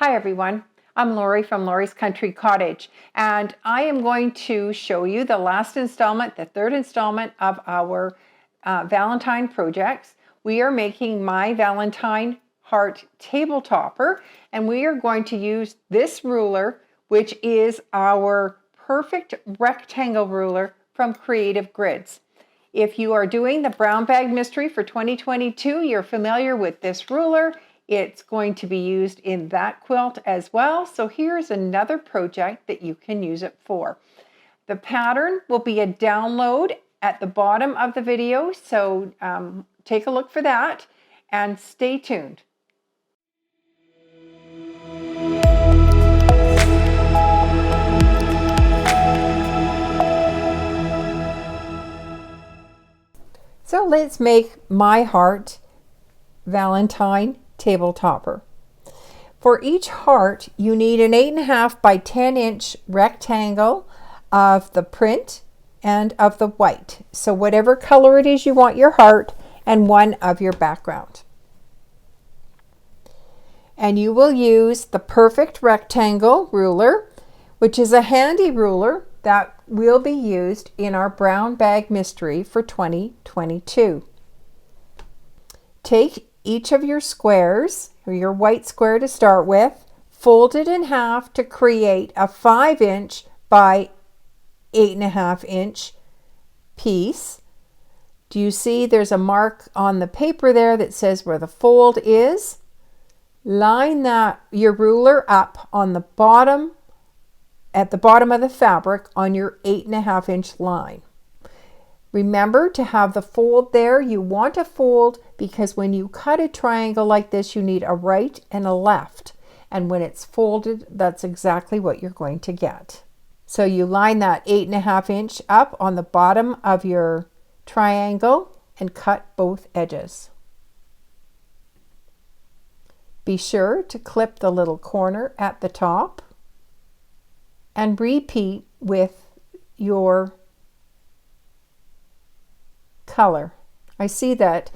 Hi everyone, I'm Lori from Lori's Country Cottage, and I am going to show you the last installment, the third installment of our Valentine projects. We are making my Valentine heart table topper, and we are going to use this ruler, which is our perfect rectangle ruler from Creative Grids. If you are doing the brown bag mystery for 2022, you're familiar with this ruler. It's going to be used in that quilt as well. So here's another project that you can use it for. The pattern will be a download at the bottom of the video. So take a look for that and stay tuned. So let's make my heart Valentine table topper. For each heart, you need an 8.5 by 10 inch rectangle of the print and of the white. So whatever color it is you want your heart, and one of your background. And you will use the perfect rectangle ruler, which is a handy ruler that will be used in our brown bag mystery for 2022. Take each of your squares, or your white square to start with, fold it in half to create a 5 inch by 8.5 inch piece. Do you see there's a mark on the paper there that says where the fold is? Line your ruler up on the bottom, at the bottom of the fabric on your 8.5 inch line. Remember to have the fold there. You want a fold because when you cut a triangle like this, you need a right and a left. And when it's folded, that's exactly what you're going to get. So you line that 8.5 inch up on the bottom of your triangle and cut both edges. Be sure to clip the little corner at the top and repeat with your color. I see that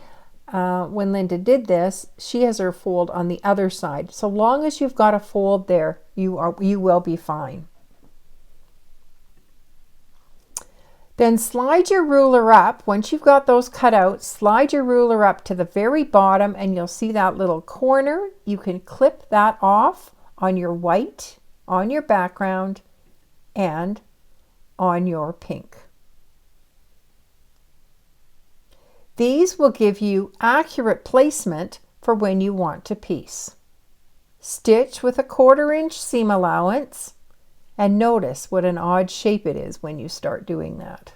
when Linda did this, she has her fold on the other side. So long as you've got a fold there, you will be fine. Then slide your ruler up. Once you've got those cut out, slide your ruler up to the very bottom and you'll see that little corner. You can clip that off on your white, on your background, and on your pink. These will give you accurate placement for when you want to piece. Stitch with a 1/4 inch seam allowance, and notice what an odd shape it is when you start doing that.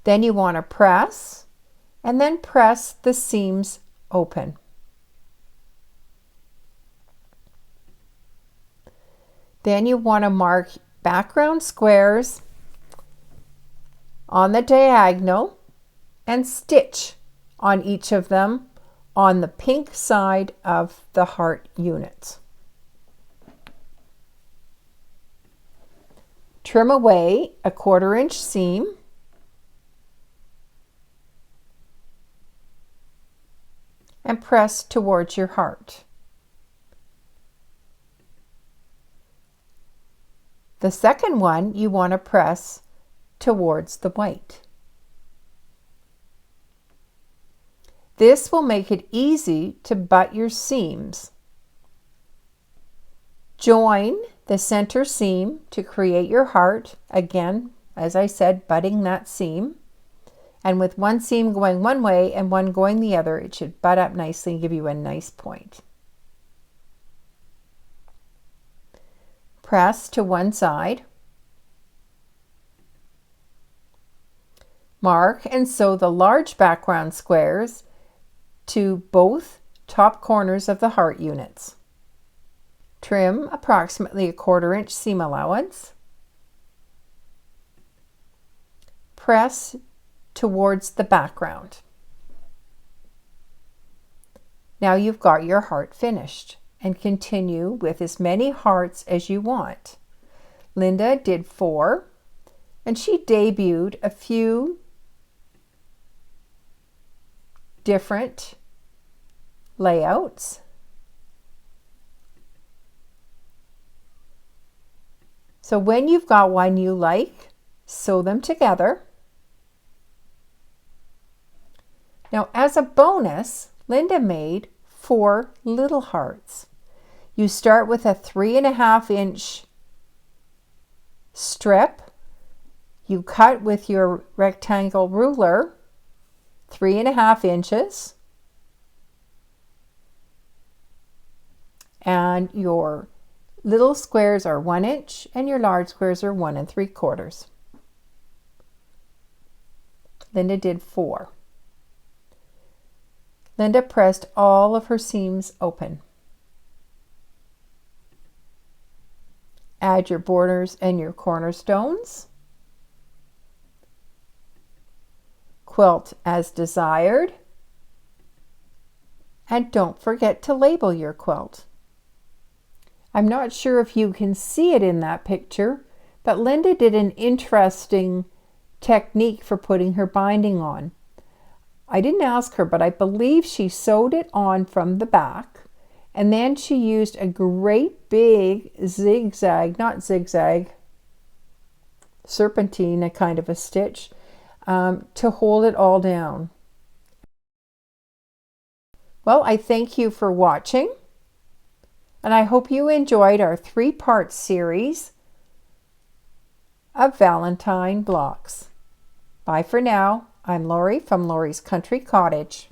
Then you want to press, and then press the seams open. Then you want to mark background squares on the diagonal and stitch on each of them on the pink side of the heart units. Trim away a 1/4 inch seam and press towards your heart. The second one you want to press towards the white. This will make it easy to butt your seams. Join the center seam to create your heart. Again, as I said, butting that seam. And with one seam going one way and one going the other, it should butt up nicely and give you a nice point. Press to one side. Mark and sew the large background squares to both top corners of the heart units. Trim approximately a 1/4 inch seam allowance. Press towards the background. Now you've got your heart finished, and continue with as many hearts as you want. Linda did 4, and she debuted a few different layouts. So when you've got one you like, sew them together. Now, as a bonus, Linda made 4 little hearts. You start with a 3.5-inch strip. You cut with your rectangle ruler 3.5 inches. And your little squares are 1 inch and your large squares are 1 3/4. Linda did 4. Linda pressed all of her seams open. Add your borders and your cornerstones. Quilt as desired. And don't forget to label your quilt. I'm not sure if you can see it in that picture, but Linda did an interesting technique for putting her binding on. I didn't ask her, but I believe she sewed it on from the back, and then she used a great big serpentine, a kind of a stitch, to hold it all down. Well, I thank you for watching, and I hope you enjoyed our 3-part series of Valentine blocks. Bye for now. I'm Lori from Lori's Country Cottage.